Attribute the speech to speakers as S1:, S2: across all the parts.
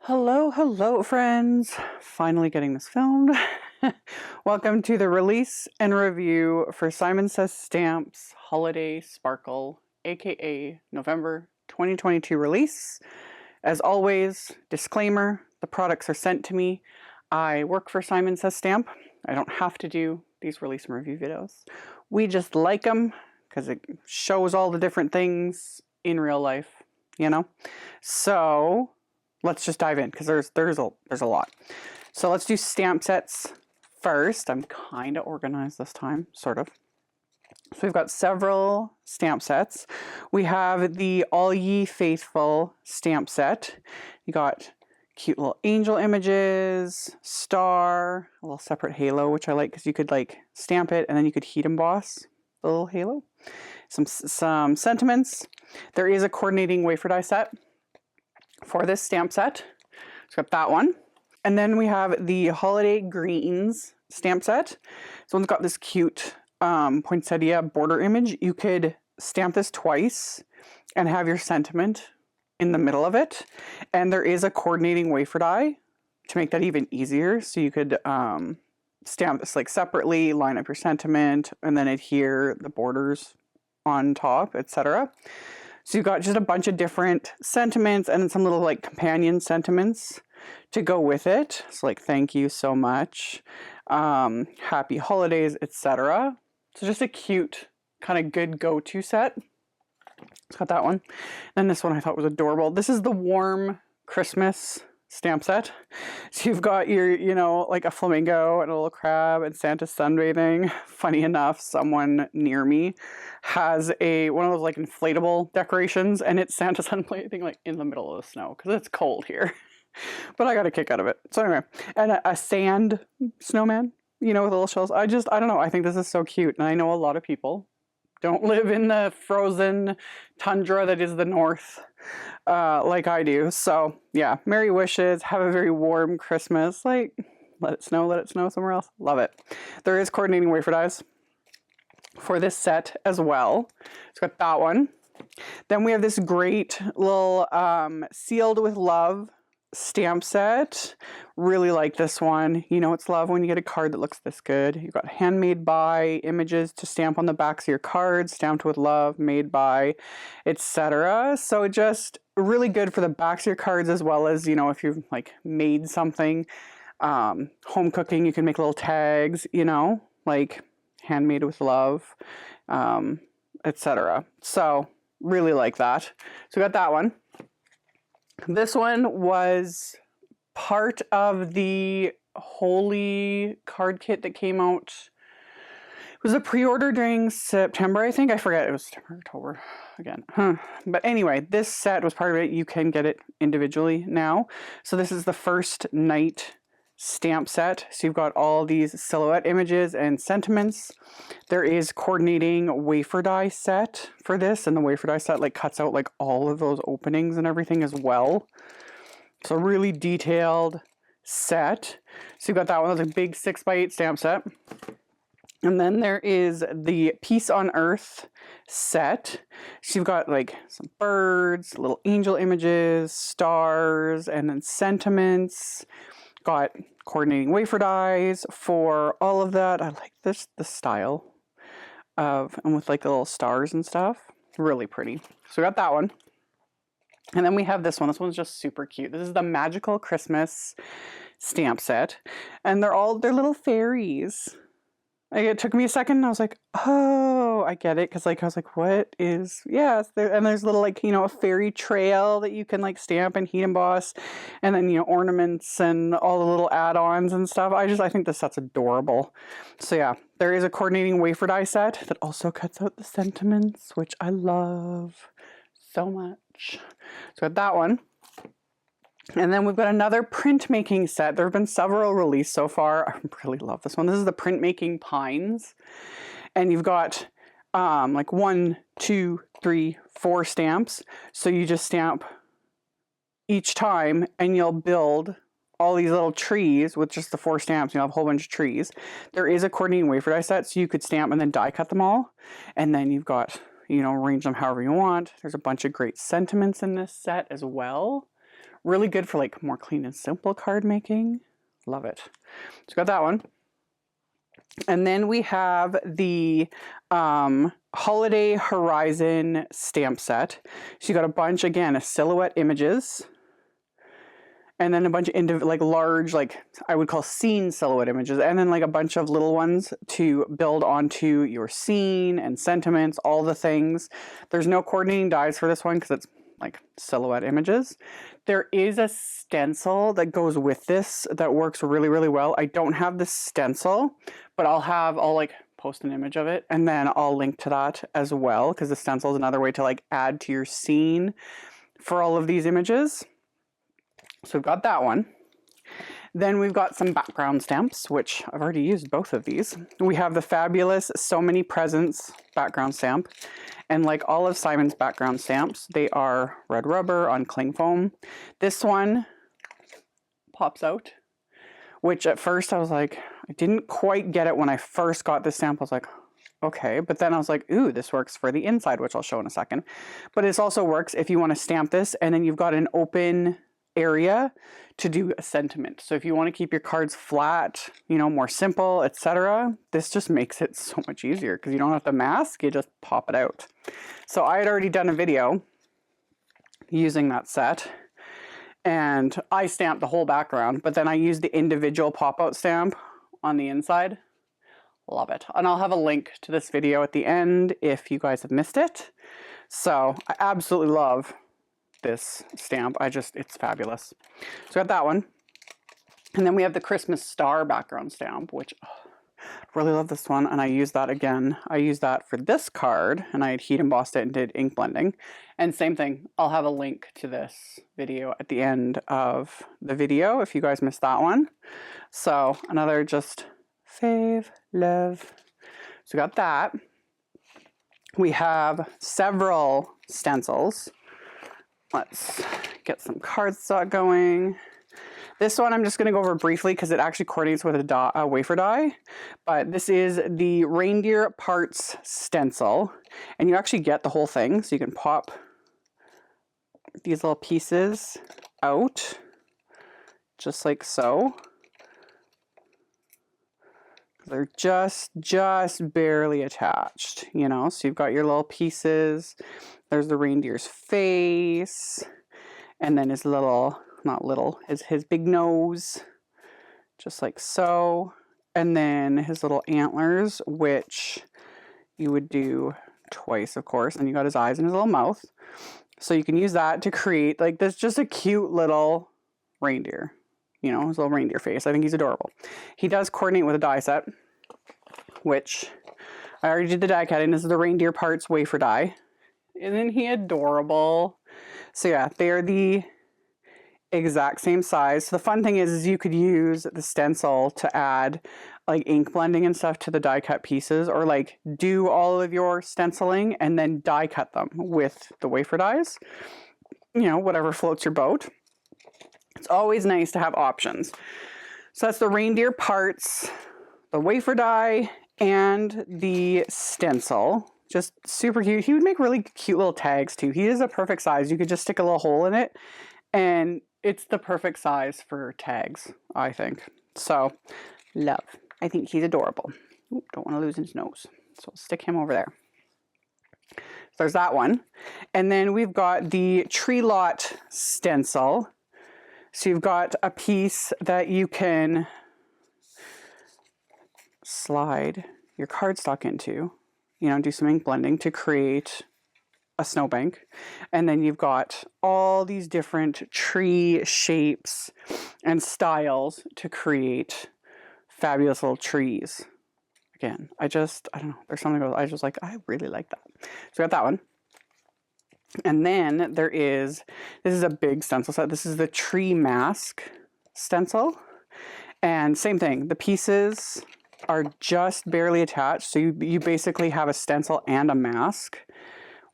S1: Hello, hello, friends. Finally getting this filmed. Welcome to the release and review for Simon Says Stamps Holiday Sparkle, aka November 2022 release. As always, disclaimer, the products are sent to me. I work for Simon Says Stamp. I don't have to do these release and review videos. We just like them because it shows all the different things in real life, you know? So let's just dive in because there's a lot. So let's do stamp sets first. I'm kind of organized this time, sort of. So we've got several stamp sets. We have the All Ye Faithful stamp set. You got cute little angel images, star, a little separate halo, which I like because you could like stamp it and then you could heat emboss the little halo. Some sentiments. There is a coordinating wafer die set for this stamp set. So got that one. And then we have the Holiday Greens stamp set. This one's got this cute poinsettia border image. You could stamp this twice and have your sentiment in the middle of it. And there is a coordinating wafer die to make that even easier. So you could stamp this like separately, line up your sentiment, and then adhere the borders on top, etc. So you've got just a bunch of different sentiments and some little like companion sentiments to go with it. So like, thank you so much, happy holidays, etc. So just a cute, kind of good go-to set. It's got that one. And this one I thought was adorable. This is the warm Christmas stamp set. So you've got your, you know, like a flamingo and a little crab and Santa sunbathing. Funny enough, someone near me has one of those like inflatable decorations, and it's Santa sunbathing like in the middle of the snow because it's cold here. But I got a kick out of it. So anyway, and a sand snowman, you know, with little shells. I don't know. I think this is so cute. And I know a lot of people don't live in the frozen tundra that is the north like I do. So yeah, Merry wishes. Have a very warm Christmas. Like, let it snow somewhere else. Love it. There is coordinating wafer dies for this set as well. It's got that one. Then we have this great little Sealed with Love stamp set. Really like this one. You know it's love when you get a card that looks this good. You've got handmade by images to stamp on the backs of your cards, stamped with love, made by, etc. So just really good for the backs of your cards, as well as, you know, if you've like made something home cooking, you can make little tags, you know, like handmade with love, etc. So really like that. So we got that one. This one was part of the Holy card kit that came out. It was a pre-order during September, I think. I forget. It was September, October again. But anyway, this set was part of it. You can get it individually now. So this is the first night stamp set. So you've got all these silhouette images and sentiments. There is coordinating wafer die set for this, and the wafer die set like cuts out like all of those openings and everything as well. So really detailed set. So you've got that one. That's a big 6x8 stamp set. And then there is the Peace on Earth set. So you've got like some birds, little angel images, stars, and then sentiments. Got coordinating wafer dies for all of that. I like the style of, and with like the little stars and stuff. Really pretty. So we got that one. And then we have this one. This one's just super cute. This is the Magical Christmas stamp set. And they're little fairies. Like, it took me a second and I was like, oh, I get it. Cause like, I was like, what is, yeah. And there's little like, you know, a fairy trail that you can like stamp and heat emboss, and then, you know, ornaments and all the little add-ons and stuff. I think this set's adorable. So yeah, there is a coordinating wafer die set that also cuts out the sentiments, which I love so much. So got that one. And then we've got another printmaking set. There have been several released so far. I really love this one. This is the Printmaking Pines. And you've got like 1, 2, 3, 4 stamps. So you just stamp each time and you'll build all these little trees with just the 4 stamps. You'll have a whole bunch of trees. There is a coordinating wafer die set, so you could stamp and then die cut them all. And then you've got, you know, arrange them however you want. There's a bunch of great sentiments in this set as well. Really good for like more clean and simple card making. Love it. So got that one. And then we have the Holiday Horizon stamp set. So you got a bunch, again, of silhouette images. And then a bunch of like large, like I would call scene silhouette images. And then like a bunch of little ones to build onto your scene and sentiments, all the things. There's no coordinating dies for this one because it's like silhouette images. There is a stencil that goes with this that works really, really well. I don't have the stencil, but I'll like post an image of it and then I'll link to that as well, because the stencil is another way to like add to your scene for all of these images. So we've got that one. Then we've got some background stamps, which I've already used both of these. We have the fabulous So Many Presents background stamp. And like all of Simon's background stamps, they are red rubber on cling foam. This one pops out, which at first I was like, I didn't quite get it when I first got this stamp. I was like, okay. But then I was like, ooh, this works for the inside, which I'll show in a second. But it also works if you want to stamp this and then you've got an open area to do a sentiment. So if you want to keep your cards flat, you know, more simple, etc., this just makes it so much easier because you don't have to mask, you just pop it out. So I had already done a video using that set and I stamped the whole background, but then I used the individual pop-out stamp on the inside. Love it. And I'll have a link to this video at the end if you guys have missed it. So I absolutely love this stamp. It's fabulous. So I got that one. And then we have the Christmas star background stamp, which really love this one. And I use that again. I use that for this card and I had heat embossed it and did ink blending. And same thing, I'll have a link to this video at the end of the video if you guys missed that one. So another just fave, love. So we got that. We have several stencils. Let's get some cardstock going. This one I'm just going to go over briefly because it actually coordinates with a wafer die. But this is the Reindeer Parts Stencil. And you actually get the whole thing. So you can pop these little pieces out just like so. They're just barely attached, you know. So you've got your little pieces. There's the reindeer's face, and then his little, not little, his big nose, just like so. And then his little antlers, which you would do twice, of course. And you got his eyes and his little mouth. So you can use that to create like this, just a cute little reindeer. You know, his little reindeer face. I think he's adorable. He does coordinate with a die set, which I already did the die cutting. This is the Reindeer Parts Wafer Die. Isn't he adorable? So yeah, they're the exact same size. So the fun thing is you could use the stencil to add like ink blending and stuff to the die cut pieces, or like do all of your stenciling and then die cut them with the wafer dies. You know, whatever floats your boat. It's always nice to have options. So that's the Reindeer Parts, the wafer die, and the stencil. Just super cute. He would make really cute little tags too. He is a perfect size. You could just stick a little hole in it and it's the perfect size for tags, I think. So, love. I think he's adorable. Ooh, don't want to lose his nose. So I'll stick him over there. So there's that one. And then we've got the Tree Lot stencil. So you've got a piece that you can slide your cardstock into, you know, do some ink blending to create a snowbank. And then you've got all these different tree shapes and styles to create fabulous little trees. Again, I don't know, there's something I really like that. So I got that one. And then this is a big stencil set. This is the Tree Mask stencil. And same thing, the pieces are just barely attached. So you basically have a stencil and a mask,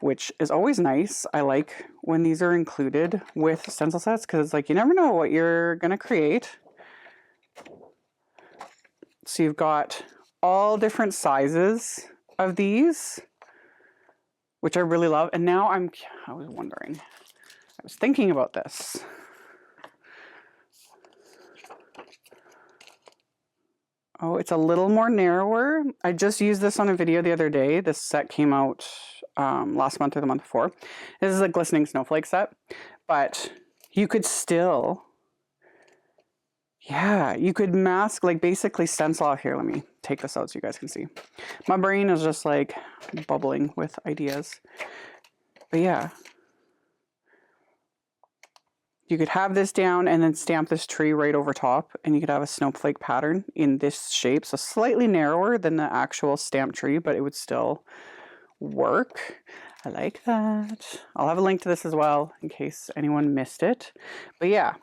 S1: which is always nice. I like when these are included with stencil sets because it's like you never know what you're going to create. So you've got all different sizes of these, which I really love. And now I was wondering, I was thinking about this. Oh, it's a little more narrower. I just used this on a video the other day. This set came out last month or the month before. This is a glistening snowflake set, but you could still, yeah, you could mask, like basically stencil off here. Let me take this out so you guys can see. My brain is just like bubbling with ideas. But yeah, you could have this down and then stamp this tree right over top, and you could have a snowflake pattern in this shape. So slightly narrower than the actual stamp tree, but it would still work. I like that. I'll have a link to this as well in case anyone missed it. But yeah,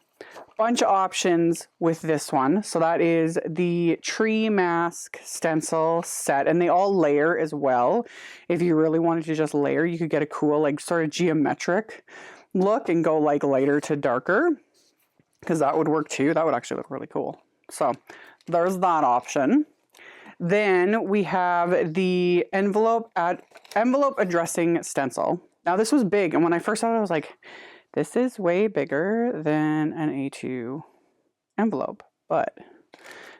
S1: bunch of options with this one. So that is the tree mask stencil set, and they all layer as well. If you really wanted to just layer, you could get a cool like sort of geometric look and go like lighter to darker, because that would work too. That would actually look really cool. So there's that option. Then we have the envelope addressing stencil. Now this was big, and when I first saw it, I was like, this is way bigger than an A2 envelope. But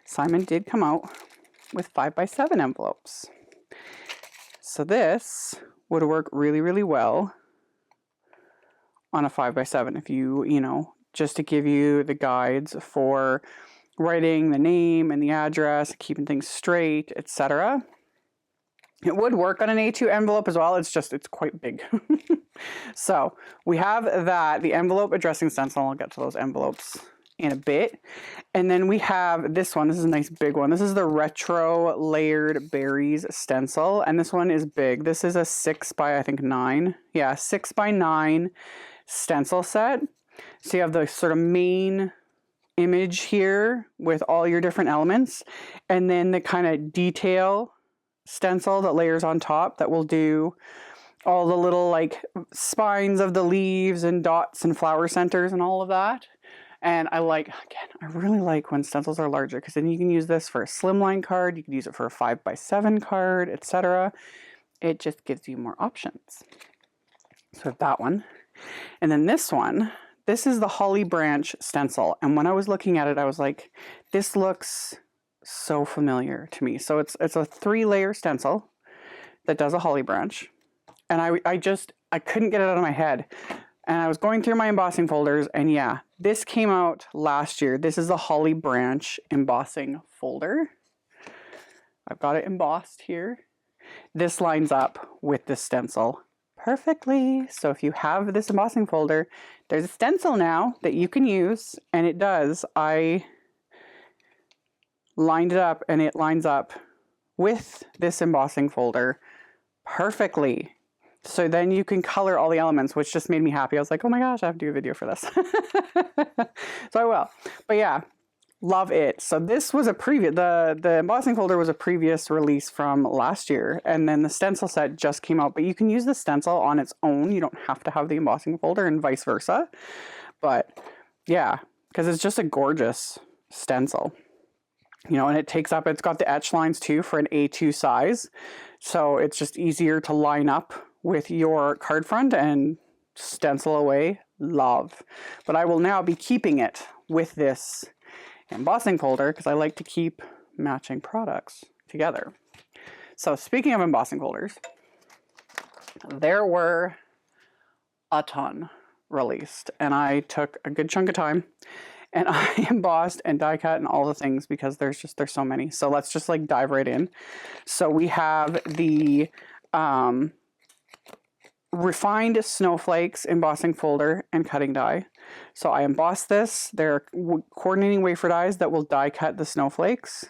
S1: Simon did come out with 5x7 envelopes. So this would work really, really well on a 5x7 if you know, just to give you the guides for writing the name and the address, keeping things straight, etc. It would work on an A2 envelope as well. It's just, it's quite big. So we have that, the envelope addressing stencil. I'll get to those envelopes in a bit. And then we have this one. This is a nice big one. This is the retro layered berries stencil. And this one is big. This is a 6 by, I think 9. Yeah, 6 by 9 stencil set. So you have the sort of main image here with all your different elements, and then the kind of detail stencil that layers on top that will do all the little like spines of the leaves and dots and flower centers and all of that. And I like, again, I really like when stencils are larger, because then you can use this for a slimline card, you can use it for a 5x7 card, etc. It just gives you more options. So that one. And then this one, this is the holly branch stencil. And when I was looking at it, I was like, this looks so familiar to me. So it's a 3-layer stencil that does a holly branch. And I couldn't get it out of my head. And I was going through my embossing folders, and yeah, this came out last year. This is the holly branch embossing folder. I've got it embossed here. This lines up with this stencil perfectly. So if you have this embossing folder, there's a stencil now that you can use, and it does. I lined it up, and it lines up with this embossing folder perfectly. So then you can color all the elements, which just made me happy. I was like, oh my gosh, I have to do a video for this. So I will. But yeah, love it. So this was a previous, the embossing folder was a previous release from last year. And then the stencil set just came out. But you can use the stencil on its own. You don't have to have the embossing folder, and vice versa. But yeah, because it's just a gorgeous stencil. You know, and it takes up, it's got the etch lines too for an A2 size. So it's just easier to line up with your card front and stencil away. Love. But I will now be keeping it with this embossing folder, because I like to keep matching products together. So speaking of embossing folders, there were a ton released, and I took a good chunk of time, and I embossed and die cut and all the things, because there's so many. So let's just like dive right in. So we have the refined snowflakes embossing folder and cutting die. So I embossed this. There are coordinating wafer dies that will die cut the snowflakes.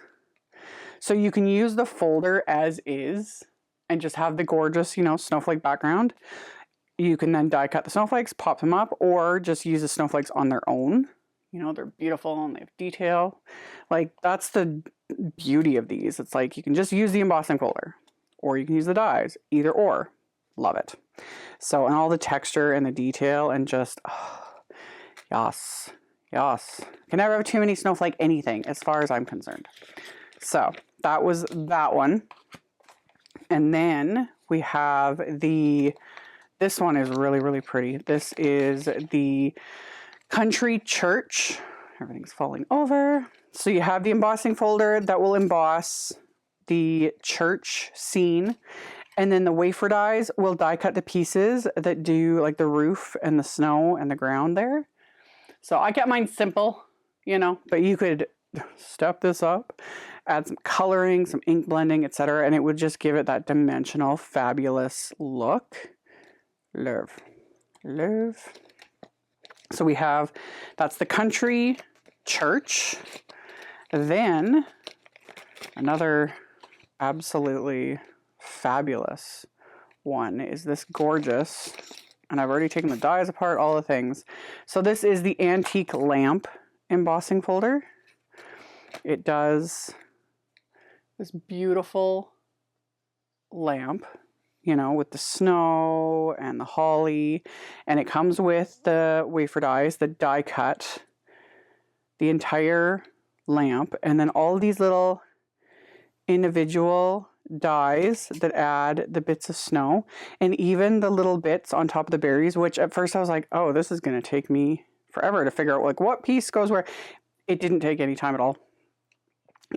S1: So you can use the folder as is and just have the gorgeous, you know, snowflake background. You can then die cut the snowflakes, pop them up, or just use the snowflakes on their own. You know, they're beautiful and they have detail. Like, that's the beauty of these. It's like you can just use the embossing folder, or you can use the dies, either or. Love it. So, and all the texture and the detail, and just, oh, yes, yes. Can never have too many snowflake anything, as far as I'm concerned. So that was that one. And then we have this one is really, really pretty. This is the Country Church. Everything's falling over. So you have the embossing folder that will emboss the church scene. And then the wafer dies will die cut the pieces that do like the roof and the snow and the ground there. So I kept mine simple, you know, but you could step this up, add some coloring, some ink blending, etc. And it would just give it that dimensional, fabulous look. Love. So we have, that's the country church. Then another absolutely fabulous one is this gorgeous, and I've already taken the dies apart, all the things. So this is the antique lamp embossing folder. It does this beautiful lamp, you know, with the snow and the holly, and it comes with the wafer dies that die cut the entire lamp, and then all these little individual dies that add the bits of snow, and even the little bits on top of the berries, which at first I was like, oh, this is going to take me forever to figure out like what piece goes where. It didn't take any time at all.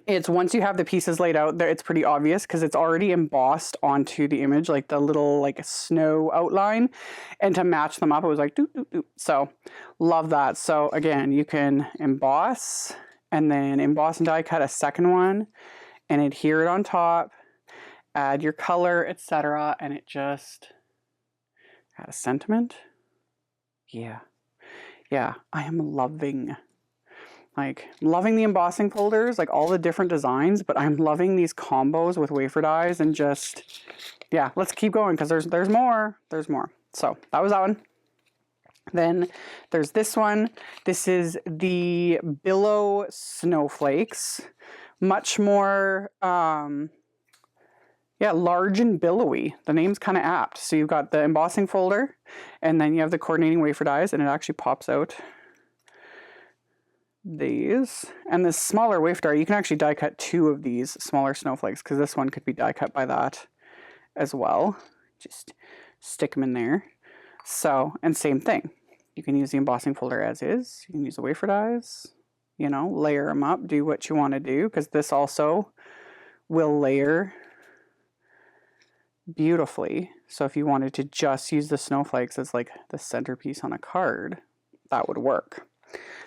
S1: It's once you have the pieces laid out there, it's pretty obvious because it's already embossed onto the image, like the little like snow outline, and to match them up it was like doop, doop, doop. So love that. So again, you can emboss and then emboss and die cut a second one and adhere it on top, add your color, etc., and it just had a sentiment. Yeah, I am loving the embossing folders, like all the different designs, but I'm loving these combos with wafer dies, and just, yeah, let's keep going because there's more. So that was that one. Then there's this one. This is the Billow Snowflakes. Much more, large and billowy. The name's kind of apt. So you've got the embossing folder, and then you have the coordinating wafer dies, and it actually pops out these. And this smaller wafer die, you can actually die cut 2 of these smaller snowflakes, because this one could be die cut by that as well. Just stick them in there. So, and same thing. You can use the embossing folder as is. You can use the wafer dies, you know, layer them up, do what you want to do, because this also will layer beautifully. So if you wanted to just use the snowflakes as like the centerpiece on a card, that would work.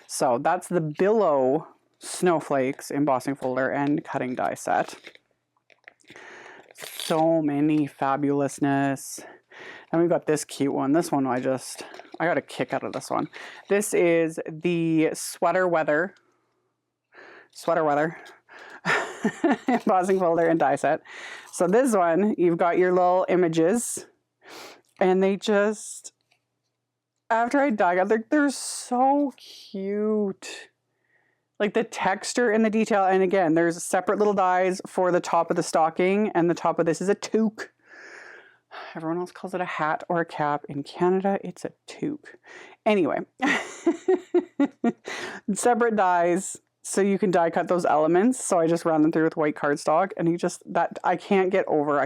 S1: So that's the Billow Snowflakes embossing folder and cutting die set. So many fabulousness. And we've got this cute one. This one I got a kick out of this one. This is the Sweater Weather embossing folder and die set. So this one, you've got your little images, and they just, after I die cut, they're so cute. Like the texture and the detail. And again, there's separate little dies for the top of the stocking, and the top of this is a toque. Everyone else calls it a hat or a cap. In Canada, it's a toque. Anyway, separate dies so you can die cut those elements. So I just run them through with white cardstock, and that I can't get over.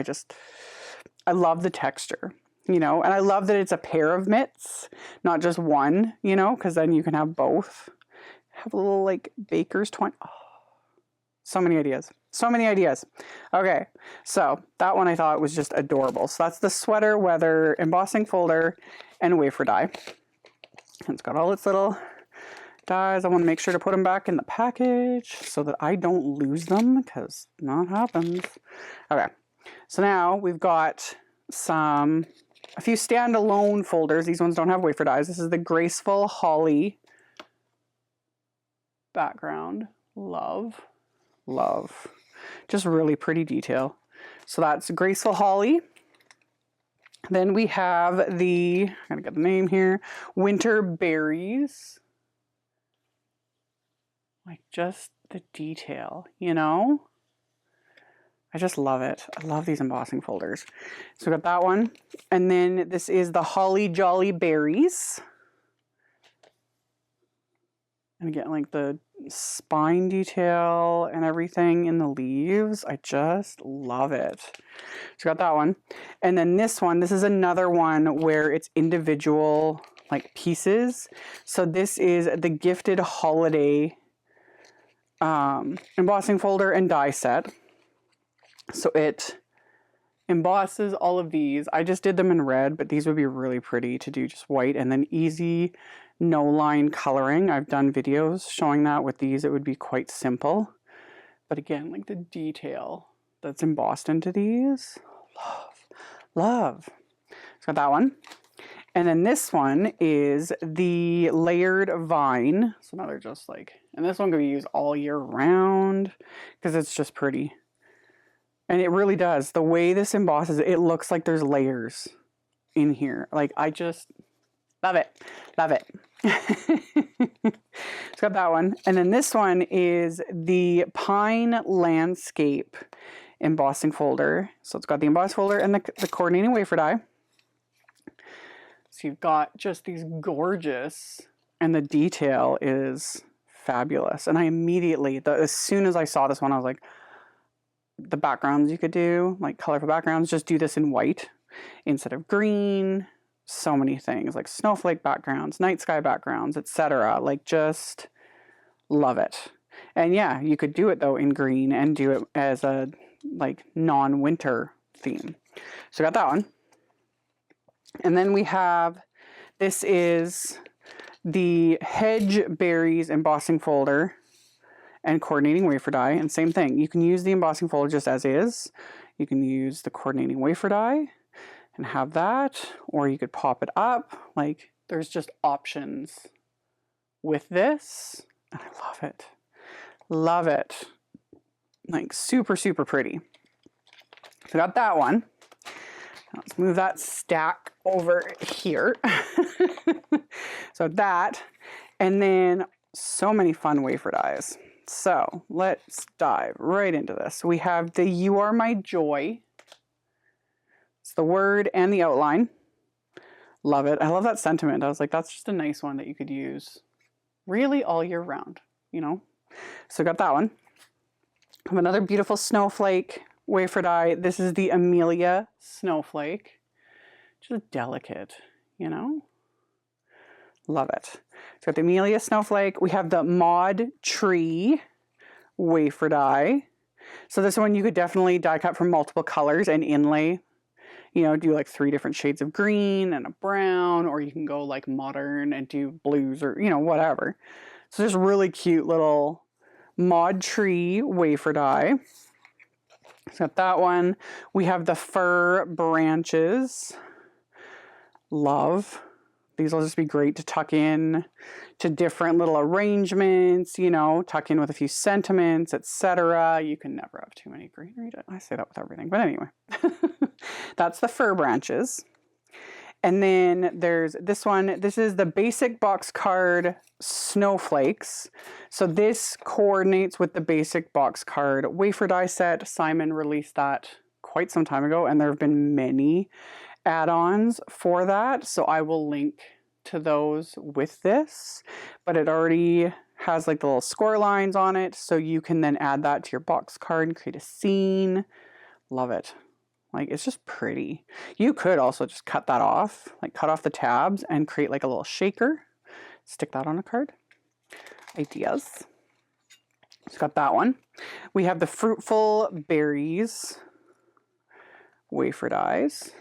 S1: I love the texture, you know, and I love that it's a pair of mitts, not just one, you know, because then you can have both. Have a little like baker's twine. Oh, so many ideas. Okay, so that one I thought was just adorable. So that's the Sweater Weather embossing folder and wafer die. And it's got all its little dies. I want to make sure to put them back in the package so that I don't lose them, because that happens. Okay, so now we've got a few standalone folders. These ones don't have wafer dies. This is the Graceful Holly background. Love. Just really pretty detail. So that's Graceful Holly. Then we have I gotta get the name here, Winter Berries. Like just the detail, you know? I just love it. I love these embossing folders. So we got that one. And then this is the Holly Jolly Berries. And again, like the spine detail and everything in the leaves. I just love it. So got that one. And then this one, this is another one where it's individual like pieces. So this is the Gifted Holiday embossing folder and die set. So it embosses all of these. I just did them in red, but these would be really pretty to do just white, and then easy no line coloring. I've done videos showing that with these. It would be quite simple. But again, like the detail that's embossed into these, love. So that one. And then this one is the layered vine. So now they're just like, and this one can be used all year round because it's just pretty. And it really does. The way this embosses, it looks like there's layers in here. Like, I just love it. Love it. It's got that one. And then this one is the Pine Landscape embossing folder. So it's got the emboss folder and the coordinating wafer die. So you've got just these gorgeous, and the detail is fabulous. And I immediately, as soon as I saw this one, I was like, the backgrounds you could do, like colorful backgrounds, just do this in white instead of green. So many things, like snowflake backgrounds, night sky backgrounds, etc. Like, just love it. And yeah, you could do it though in green and do it as a like non-winter theme. So I got that one. And then we have, this is the Hedge Berries embossing folder and coordinating wafer die, and same thing. You can use the embossing folder just as is. You can use the coordinating wafer die and have that, or you could pop it up. Like, there's just options with this, and I love it. Love it. Like, super, super pretty. So got that one. Let's move that stack over here. So that, and then so many fun wafer dies. So let's dive right into this. We have the You Are My Joy. It's the word and the outline. Love it. I love that sentiment. I was like, that's just a nice one that you could use really all year round, you know? So got that one. I have another beautiful snowflake wafer die. This is the AmyR snowflake. Just delicate, you know? Love it. So got the AmyR snowflake. We have the Mod Tree wafer die. So this one you could definitely die cut from multiple colors and inlay. You know, do like 3 different shades of green and a brown, or you can go like modern and do blues, or, you know, whatever. So just really cute little Mod Tree wafer die. So got that one. We have the Fir Branches. Love. These will just be great to tuck in to different little arrangements, you know, tuck in with a few sentiments, etc. You can never have too many greenery. I say that with everything, but anyway. That's the Fir Branches. And then there's this one. This is the Basic Box Card Snowflakes. So this coordinates with the Basic Box Card Wafer Die Set. Simon released that quite some time ago, and there have been many add-ons for that. So I will link to those with this. But it already has like the little score lines on it. So you can then add that to your box card and create a scene. Love it. Like, it's just pretty. You could also just cut that off, like cut off the tabs and create like a little shaker. Stick that on a card. Ideas. So got that one. We have the Fruitful Berries wafer dies.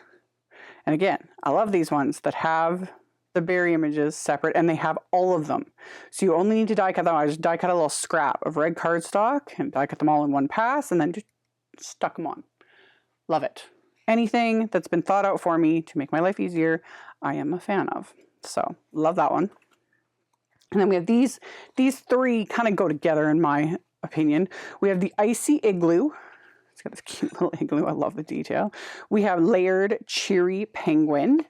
S1: And again, I love these ones that have the berry images separate, and they have all of them. So you only need to die cut them. I just die cut a little scrap of red cardstock and die cut them all in one pass, and then just stuck them on. Love it. Anything that's been thought out for me to make my life easier, I am a fan of. So love that one. And then we have these 3 kind of go together in my opinion. We have the Icy Igloo. It's got this cute little igloo. I love the detail. We have Layered Cheery Penguin,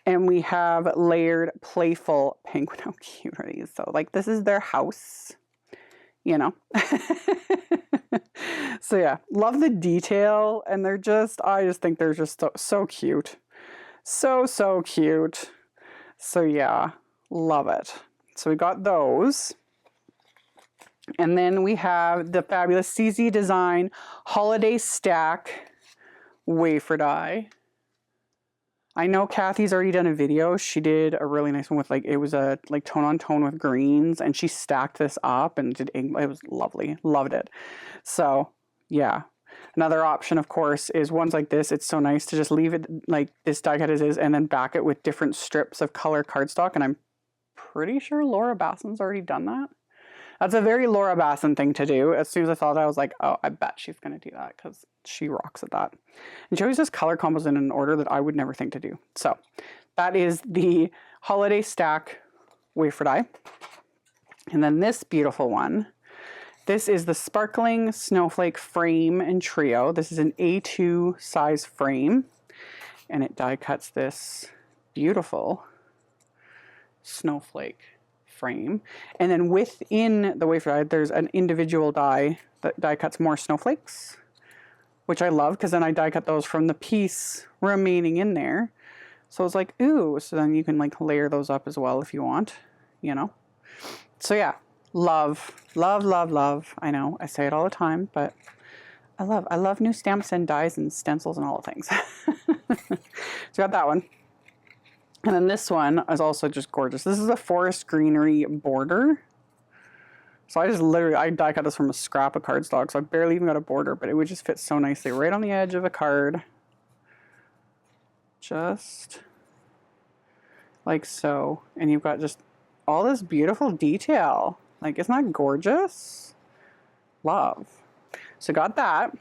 S1: and we have Layered Playful Penguin. How cute are these? So like, this is their house, you know. So yeah, love the detail, and they're just, I just think they're just so cute. So cute. So yeah, love it. So we got those. And then we have the fabulous CZ Design Holiday Stack wafer die. I know Kathy's already done a video. She did a really nice one with like, it was a like tone on tone with greens, and she stacked this up and did, it was lovely. Loved it. So yeah. Another option, of course, is ones like this. It's so nice to just leave it like this die cut as is and then back it with different strips of color cardstock. And I'm pretty sure Laura Basson's already done that. That's a very Laura Basson thing to do. As soon as I saw that, I was like, oh, I bet she's going to do that because she rocks at that. And she always does color combos in an order that I would never think to do. So that is the Holiday Stack Wafer Die. And then this beautiful one. This is the Sparkling Snowflake Frame and Trio. This is an A2 size frame. And it die cuts this beautiful snowflake frame. And then within the wafer die, there's an individual die that die cuts more snowflakes, which I love because then I die cut those from the piece remaining in there. So it's like, ooh, so then you can like layer those up as well if you want, you know? So yeah, love, love, love, love. I know I say it all the time, but I love new stamps and dies and stencils and all the things. So got that one. And then this one is also just gorgeous. This is a forest greenery border. So I just literally, I die cut this from a scrap of cardstock, so I barely even got a border, but it would just fit so nicely right on the edge of a card. Just like so. And you've got just all this beautiful detail. Like, isn't that gorgeous? Love. So got that.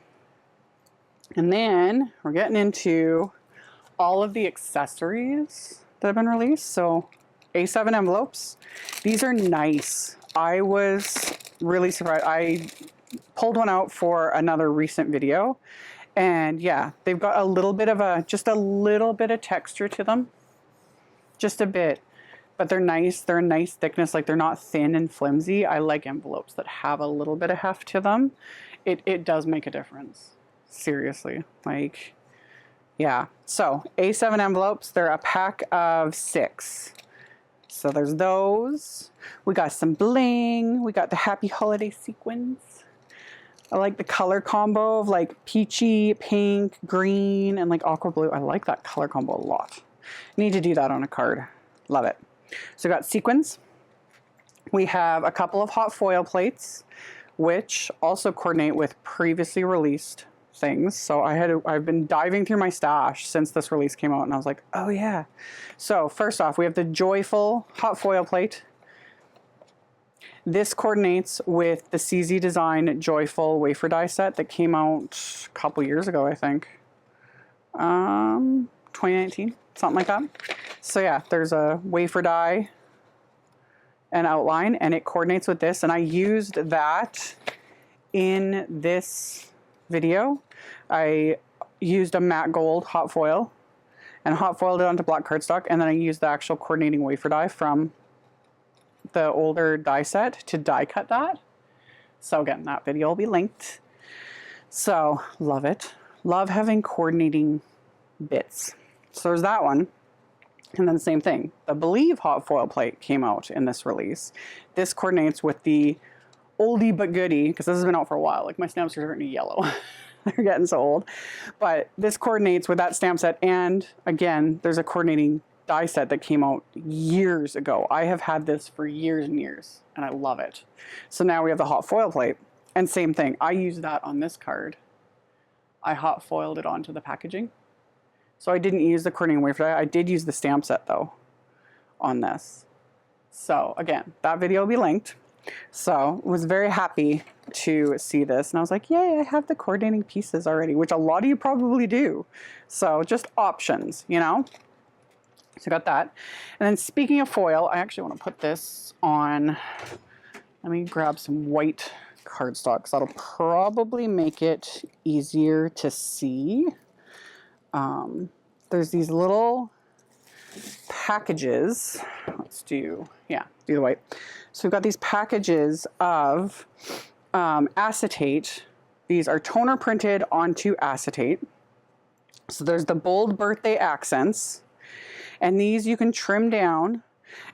S1: And then we're getting into all of the accessories that have been released. So A7 envelopes. These are nice. I was really surprised. I pulled one out for another recent video. And yeah, they've got a little bit of a, just a little bit of texture to them. Just a bit. But they're nice. They're a nice thickness. Like, they're not thin and flimsy. I like envelopes that have a little bit of heft to them. It does make a difference. Seriously. Like, yeah. So A7 envelopes, they're a pack of 6. So there's those. We got some bling. We got the happy holiday sequins. I like the color combo of like peachy, pink, green, and like aqua blue. I like that color combo a lot. Need to do that on a card. Love it. So we got sequins. We have a couple of hot foil plates, which also coordinate with previously released things. So I've been diving through my stash since this release came out, and I was like, oh yeah. So first off, we have the Joyful hot foil plate. This coordinates with the CZ Design Joyful Wafer Die Set that came out a couple years ago, I think. 2019, something like that. So yeah, there's a wafer die and outline, and it coordinates with this. And I used that in this video. I used a matte gold hot foil and hot foiled it onto black cardstock, and then I used the actual coordinating wafer die from the older die set to die cut that. So again, that video will be linked. So love it. Love having coordinating bits. So there's that one. And then same thing, the Believe hot foil plate came out in this release. This coordinates with the oldie but goodie, because this has been out for a while. Like, my stamps are starting to yellow. They're getting so old. But this coordinates with that stamp set. And again, there's a coordinating die set that came out years ago. I have had this for years and years, and I love it. So now we have the hot foil plate. And same thing, I used that on this card. I hot foiled it onto the packaging. So I didn't use the coordinating wafer die. I did use the stamp set though on this. So again, that video will be linked. So I was very happy to see this, and I was like, yay, I have the coordinating pieces already, which a lot of you probably do. So just options, you know? So got that. And then speaking of foil, I actually want to put this on. Let me grab some white cardstock, because that'll probably make it easier to see. There's these little packages. Let's do the white. So we've got these packages of acetate. These are toner printed onto acetate. So there's the bold birthday accents. And these you can trim down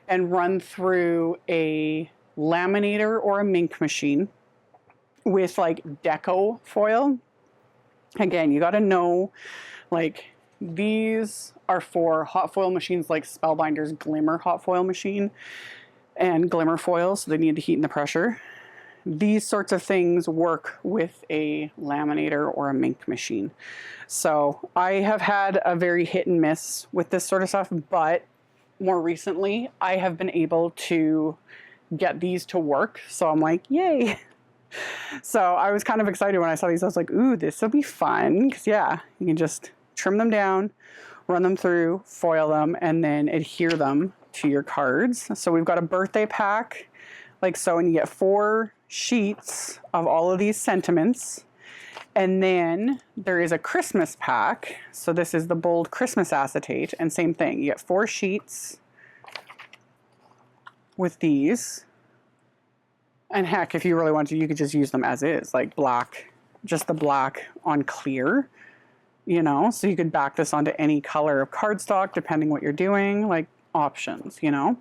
S1: and run through a laminator or a mink machine with like deco foil. Again, you got to know like these are for hot foil machines like Spellbinder's Glimmer hot foil machine and Glimmer foil, so they need the heat and the pressure. These sorts of things work with a laminator or a Mink machine. So I have had a very hit and miss with this sort of stuff, but more recently I have been able to get these to work. So I'm like, yay. So I was kind of excited when I saw these. I was like, ooh, this will be fun. Because yeah, you can just trim them down, run them through, foil them, and then adhere them to your cards. So we've got a birthday pack like so, and you get 4 sheets of all of these sentiments. And then there is a Christmas pack. So this is the bold Christmas acetate, and same thing. You get 4 sheets with these. And heck, if you really want to, you could just use them as is, like black, just the black on clear, you know? So you could back this onto any color of cardstock, depending what you're doing, like options, you know?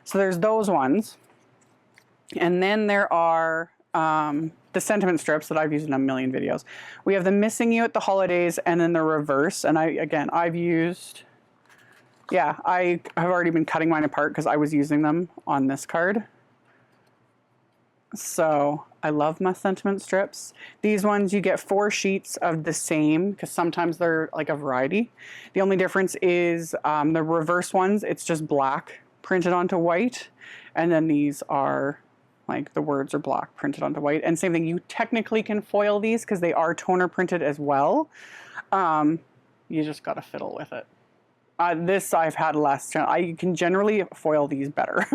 S1: So there's those ones. And then there are the sentiment strips that I've used in a million videos. We have the Missing You at the Holidays and then the reverse. And I've used, yeah, I have already been cutting mine apart because I was using them on this card. So I love my sentiment strips. These ones, you get 4 sheets of the same because sometimes they're like a variety. The only difference is the reverse ones, it's just black printed onto white. And then these are like the words are black printed onto white. And same thing, you technically can foil these because they are toner printed as well. You just got to fiddle with it. This I've had less. I can generally foil these better.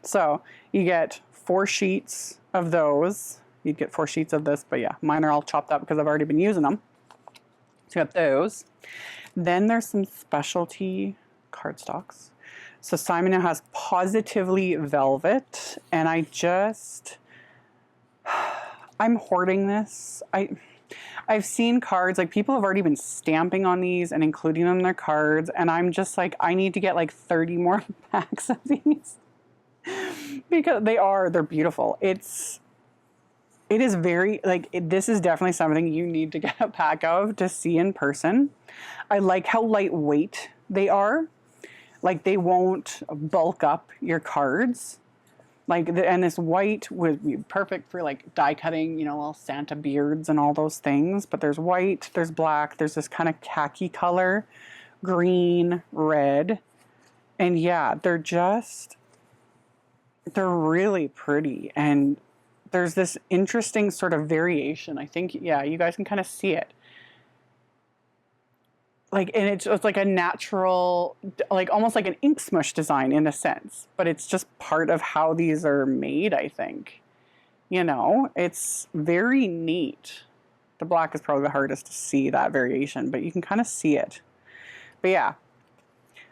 S1: So you get 4 sheets of those. You'd get 4 sheets of this, but yeah, mine are all chopped up because I've already been using them. So you got those. Then there's some specialty cardstocks. So Simon now has Positively Velvet, and I'm hoarding this. I've seen cards, like people have already been stamping on these and including them in their cards, and I'm just like, I need to get like 30 more packs of these because they're beautiful. It is very, like, this is definitely something you need to get a pack of to see in person. I like how lightweight they are. Like, they won't bulk up your cards. Like, and this white would be perfect for like die cutting, you know, all Santa beards and all those things. But there's white, there's black, there's this kind of khaki color, green, red. And yeah, they're really pretty. And there's this interesting sort of variation. I think, yeah, you guys can kind of see it. Like, and it's like a natural, like almost like an ink smush design in a sense, but it's just part of how these are made, I think. You know, it's very neat. The black is probably the hardest to see that variation, but you can kind of see it. But yeah,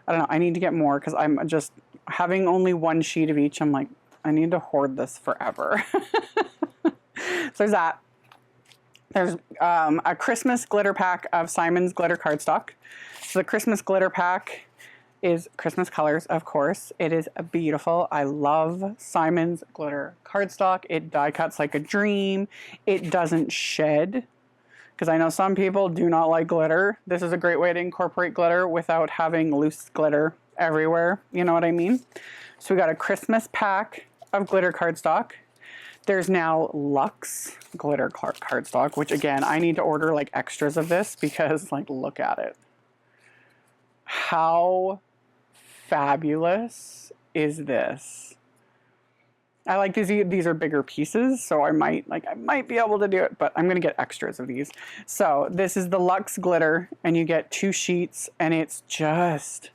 S1: I don't know. I need to get more because I'm just having only 1 sheet of each. I'm like, I need to hoard this forever. So there's that. There's a Christmas glitter pack of Simon's glitter cardstock. So the Christmas glitter pack is Christmas colors, of course. It is beautiful. I love Simon's glitter cardstock. It die cuts like a dream. It doesn't shed, because I know some people do not like glitter. This is a great way to incorporate glitter without having loose glitter everywhere. You know what I mean? So we got a Christmas pack of glitter cardstock. There's now Luxe glitter cardstock, which again, I need to order like extras of this because like, look at it. How fabulous is this? I like these are bigger pieces, so I might be able to do it, but I'm gonna get extras of these. So this is the Luxe glitter, and you get 2 sheets, and it's just,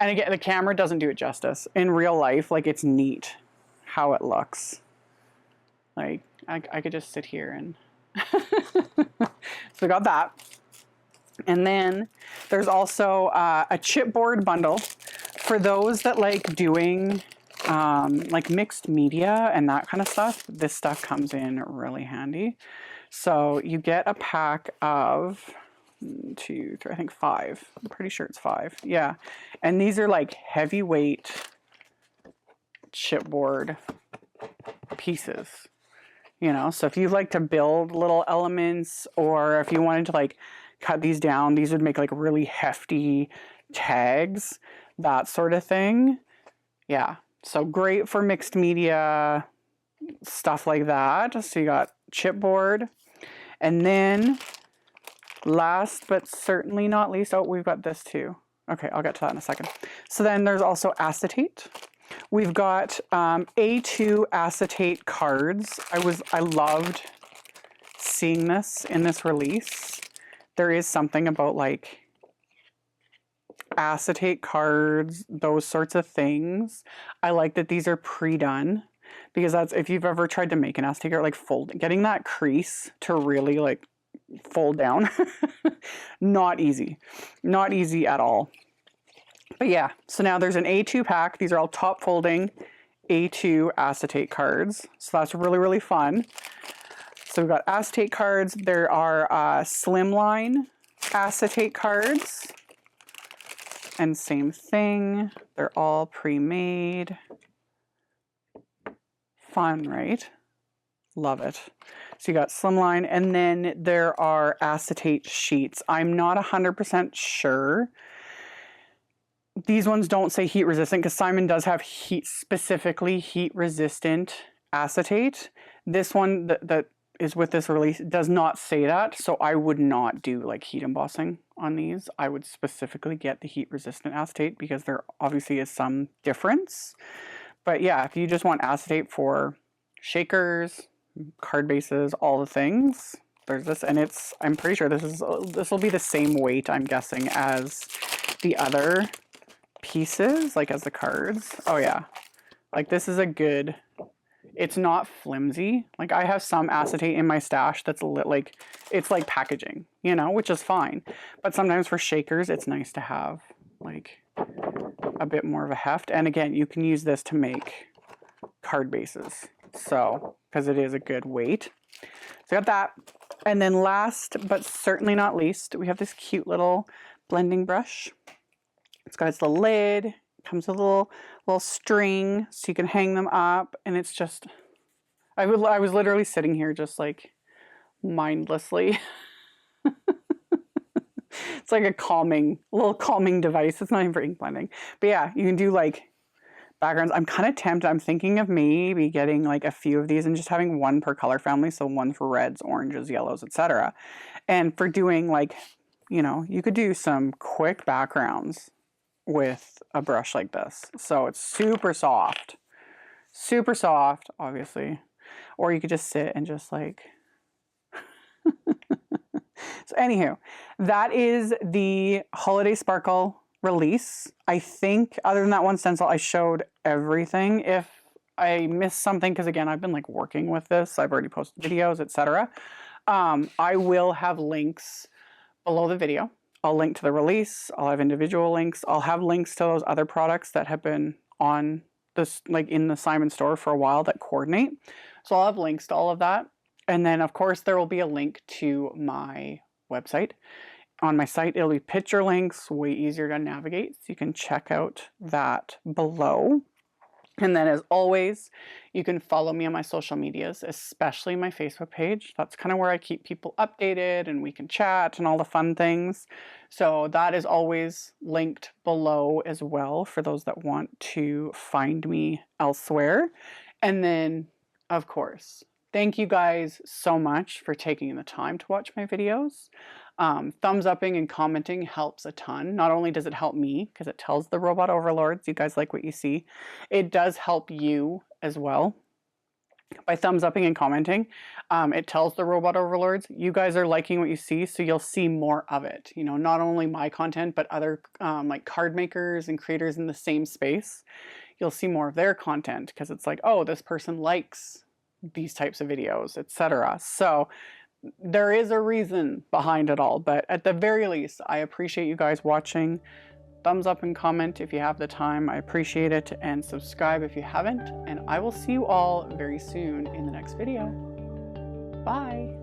S1: and again, the camera doesn't do it justice. In real life, like, it's neat how it looks. Like, I could just sit here and so we got that. And then there's also a chipboard bundle for those that like doing like mixed media and that kind of stuff. This stuff comes in really handy. So you get a pack of 1, 2, 3, I think 5. I'm pretty sure it's 5. Yeah. And these are like heavyweight chipboard pieces. You know, so if you like to build little elements, or if you wanted to like cut these down. These would make like really hefty tags, that sort of thing. Yeah, so great for mixed media, stuff like that. So you got chipboard. And then last but certainly not least, oh, we've got this too. Okay, I'll get to that in a second. So then there's also acetate. We've got A2 acetate cards. I loved seeing this in this release. There is something about like acetate cards, those sorts of things. I like that these are pre-done, because that's, if you've ever tried to make an acetate card, like getting that crease to really like fold down, not easy at all. But yeah, so now there's an A2 pack. These are all top folding A2 acetate cards. So that's really, really fun. So we've got acetate cards. There are slimline acetate cards. And same thing. They're all pre-made. Fun, right? Love it. So you got slimline, and then there are acetate sheets. I'm not 100% sure. These ones don't say heat resistant, because Simon does have specifically heat resistant acetate. This one that is with this release does not say that, so I would not do like heat embossing on these. I would specifically get the heat resistant acetate, because there obviously is some difference. But yeah, if you just want acetate for shakers, card bases, all the things, there's this, and I'm pretty sure this will be the same weight, I'm guessing, as the other pieces, like as the cards. Oh yeah, like this is a good, it's not flimsy. Like I have some acetate in my stash that's like, it's like packaging, you know, which is fine. But sometimes for shakers, it's nice to have like a bit more of a heft. And again, you can use this to make card bases. So, because it is a good weight. So I got that. And then last, but certainly not least, we have this cute little blending brush. It's got its little lid, comes with a little string so you can hang them up, and it's just, I was literally sitting here just like mindlessly. It's like a little calming device. It's not even for ink blending. But yeah, you can do like backgrounds. I'm kind of tempted. I'm thinking of maybe getting like a few of these and just having one per color family. So one for reds, oranges, yellows, etc. And for doing like, you know, you could do some quick backgrounds with a brush like this. So it's super soft, obviously. Or you could just sit and just like, so anywho, that is the Holiday Sparkle release. I think other than that one stencil, I showed everything. If I missed something, because again, I've been like working with this, I've already posted videos, etc. I will have links below the video. I'll link to the release. I'll have individual links. I'll have links to those other products that have been on this, like in the Simon store for a while, that coordinate. So I'll have links to all of that. And then of course there will be a link to my website. On my site, it'll be picture links, way easier to navigate. So you can check out that below. And then as always, you can follow me on my social medias, especially my Facebook page. That's kind of where I keep people updated and we can chat and all the fun things. So that is always linked below as well for those that want to find me elsewhere. And then, of course, thank you guys so much for taking the time to watch my videos. Thumbs upping and commenting helps a ton. Not only does it help me, because it tells the robot overlords you guys like what you see, it does help you as well. By thumbs upping and commenting, it tells the robot overlords you guys are liking what you see, so you'll see more of it. You know, not only my content, but other like card makers and creators in the same space. You'll see more of their content, because it's like, oh, this person likes these types of videos, etc. So there is a reason behind it all, but at the very least, I appreciate you guys watching. Thumbs up and comment if you have the time. I appreciate it, and subscribe if you haven't, and I will see you all very soon in the next video. Bye.